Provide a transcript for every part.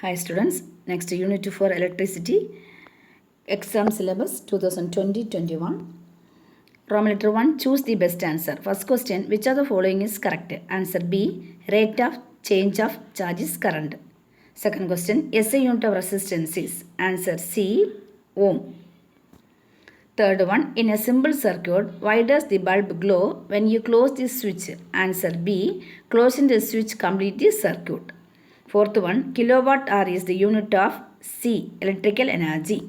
Hi students, next unit 2 for electricity, exam syllabus 2020-21. Roman letter 1, choose the best answer. First question, which of the following is correct? Answer B, rate of change of charge is current. Second question, SI unit of resistance is? Answer C, ohm. Third one, in a simple circuit, why does the bulb glow when you close the switch? Answer B, closing the switch completes the circuit. Fourth one, kilowatt hour is the unit of C, electrical energy.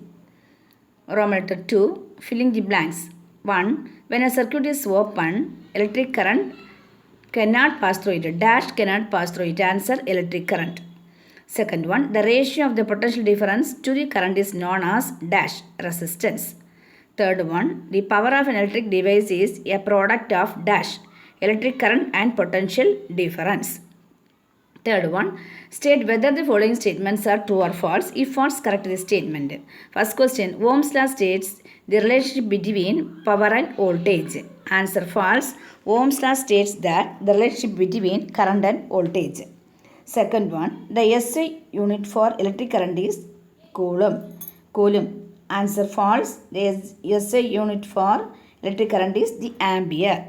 Roman letter 2, filling the blanks. 1. When a circuit is open, electric current cannot pass through it. Dash cannot pass through it. Answer, electric current. Second one, the ratio of the potential difference to the current is known as dash, resistance. Third one, the power of an electric device is a product of dash, electric current and potential difference. Third one, state whether the following statements are true or false. If false, correct the statement. First question, Ohm's law states the relationship between power and voltage. Answer false. Ohm's law states that the relationship between current and voltage. Second one, the SI unit for electric current is coulomb. Coulomb. Answer false. The SI unit for electric current is the ampere.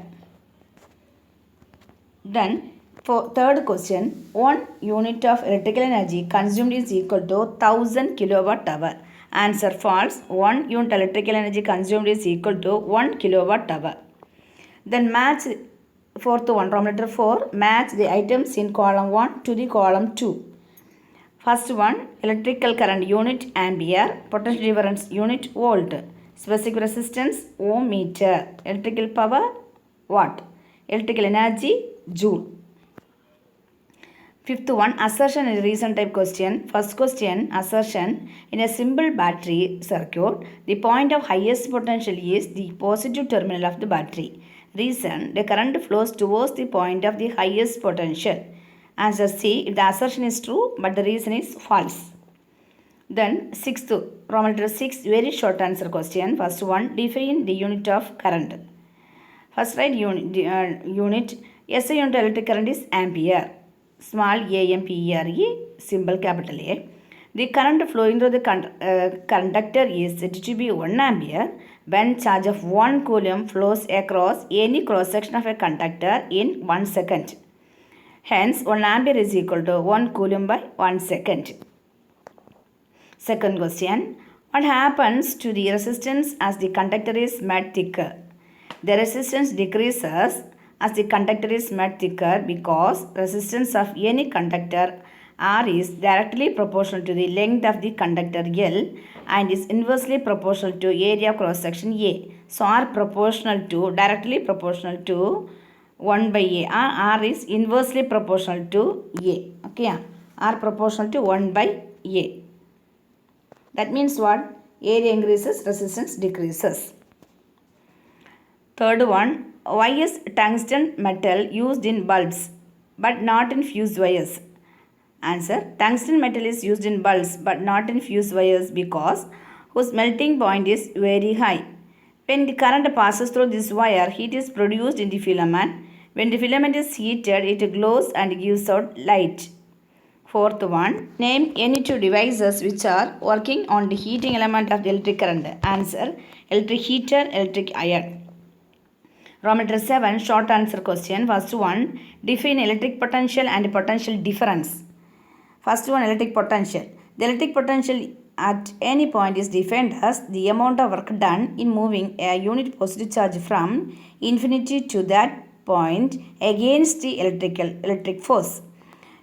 Then for third question, 1 unit of electrical energy consumed is equal to 1000 kilowatt hour. Answer false. 1 unit electrical energy consumed is equal to 1 kilowatt hour. Then match fourth one, Roman letter 4, match the items in column 1 to the column 2. First one, electrical current unit ampere, potential difference unit volt, specific resistance ohm meter, electrical power watt, electrical energy joule. Fifth one, assertion and reason type question. First question, assertion. In a simple battery circuit, the point of highest potential is the positive terminal of the battery. Reason, the current flows towards the point of the highest potential. Answer C, if the assertion is true, but the reason is false. Then sixth, Roman letter 6, very short answer question. First one, define the unit of current. First write unit, SI unit electric current is ampere. Small ampere, symbol capital A. The current flowing through the conductor is said to be 1 ampere when charge of 1 coulomb flows across any cross section of a conductor in 1 second. Hence, 1 ampere is equal to 1 coulomb by 1 second. Second question, what happens to the resistance as the conductor is made thicker? The resistance decreases as the conductor is made thicker because resistance of any conductor R is directly proportional to the length of the conductor L and is inversely proportional to area of cross section A. So R directly proportional to 1 by A. R is inversely proportional to A. Okay, R proportional to 1 by A. That means what? Area increases, resistance decreases. Third one, why is tungsten metal used in bulbs but not in fuse wires? Answer, tungsten metal is used in bulbs but not in fuse wires because whose melting point is very high. When the current passes through this wire, heat is produced in the filament. When the filament is heated, it glows and gives out light. Fourth one, name any two devices which are working on the heating element of the electric current. Answer, electric heater, electric iron. Roman letter 7, short answer question. First one, define electric potential and potential difference. First one, electric potential. The electric potential at any point is defined as the amount of work done in moving a unit positive charge from infinity to that point against the electric force.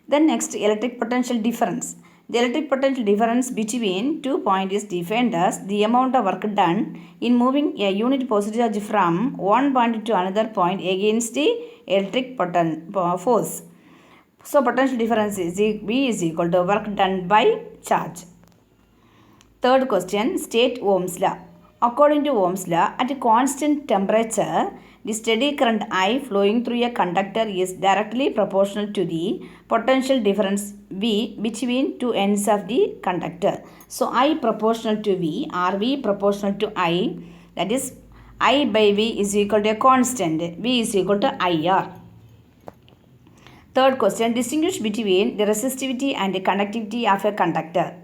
Then next, electric potential difference. The electric potential difference between 2 points is defined as the amount of work done in moving a unit positive charge from one point to another point against the electric force. So potential difference is B is equal to work done by charge. Third question, state Ohm's law. According to Ohm's law, at a constant temperature, the steady current I flowing through a conductor is directly proportional to the potential difference V between two ends of the conductor. So I proportional to V or V proportional to I, that is I by V is equal to a constant. V is equal to IR. Third question, distinguish between the resistivity and the conductivity of a conductor.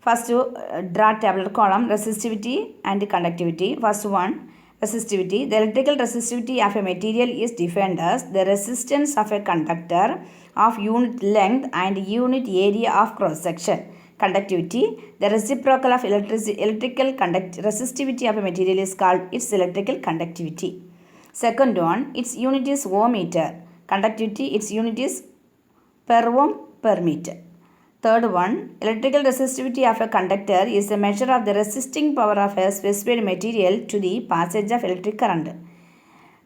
First, draw tabular column resistivity and conductivity. First one, resistivity. The electrical resistivity of a material is defined as the resistance of a conductor of unit length and unit area of cross section. Conductivity. The reciprocal of electrical resistivity of a material is called its electrical conductivity. Second one, its unit is ohm meter. Conductivity, its unit is per ohm per meter. Third one, electrical resistivity of a conductor is a measure of the resisting power of a specified material to the passage of electric current.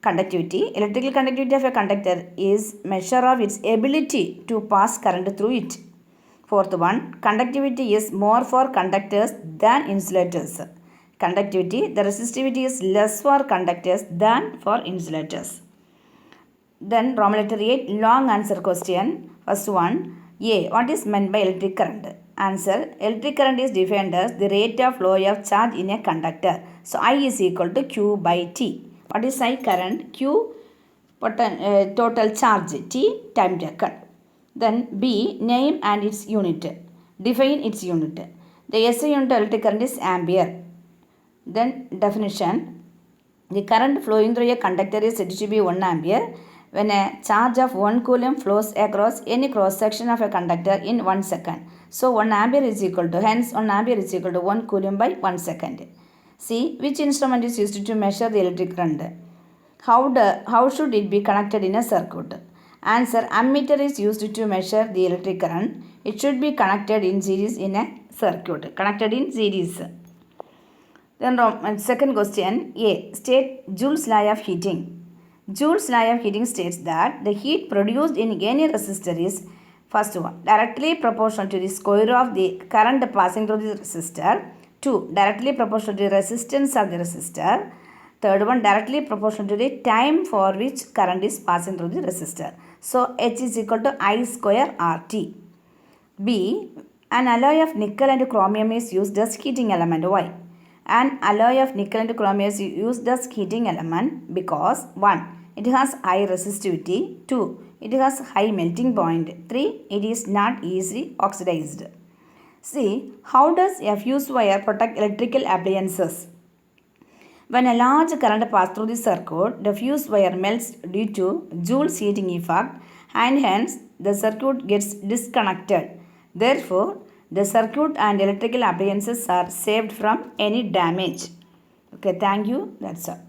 Conductivity, electrical conductivity of a conductor is measure of its ability to pass current through it. Fourth one, conductivity is more for conductors than insulators. Conductivity, the resistivity is less for conductors than for insulators. Then Roman letter 8, long answer question. First one, A. What is meant by electric current? Answer, electric current is defined as the rate of flow of charge in a conductor. So I is equal to Q by T. What is I current? Q total charge, T time taken. Then B, name and its unit. Define its unit. The SI unit of electric current is ampere. Then definition, the current flowing through a conductor is said to be 1 ampere when a charge of 1 coulomb flows across any cross section of a conductor in 1 second. So 1 ampere is equal to, hence 1 ampere is equal to 1 coulomb by 1 second. See, which instrument is used to measure the electric current? How should it be connected in a circuit? Answer, ammeter is used to measure the electric current. It should be connected in series in a circuit. Connected in series. Then second question, A. State Joule's law of heating. Joule's law of heating states that the heat produced in any resistor is, first one, directly proportional to the square of the current passing through the resistor. 2. Directly proportional to the resistance of the resistor. Third one, directly proportional to the time for which current is passing through the resistor. So H is equal to I square RT. B. An alloy of nickel and chromium is used as heating element. Why? An alloy of nickel and chromium is used as heating element because 1. It has high resistivity. 2. It has high melting point. 3. It is not easily oxidized. See, how does a fuse wire protect electrical appliances? When a large current passes through the circuit, the fuse wire melts due to Joule's heating effect and hence the circuit gets disconnected. Therefore, the circuit and electrical appliances are saved from any damage. Okay, thank you. That's all.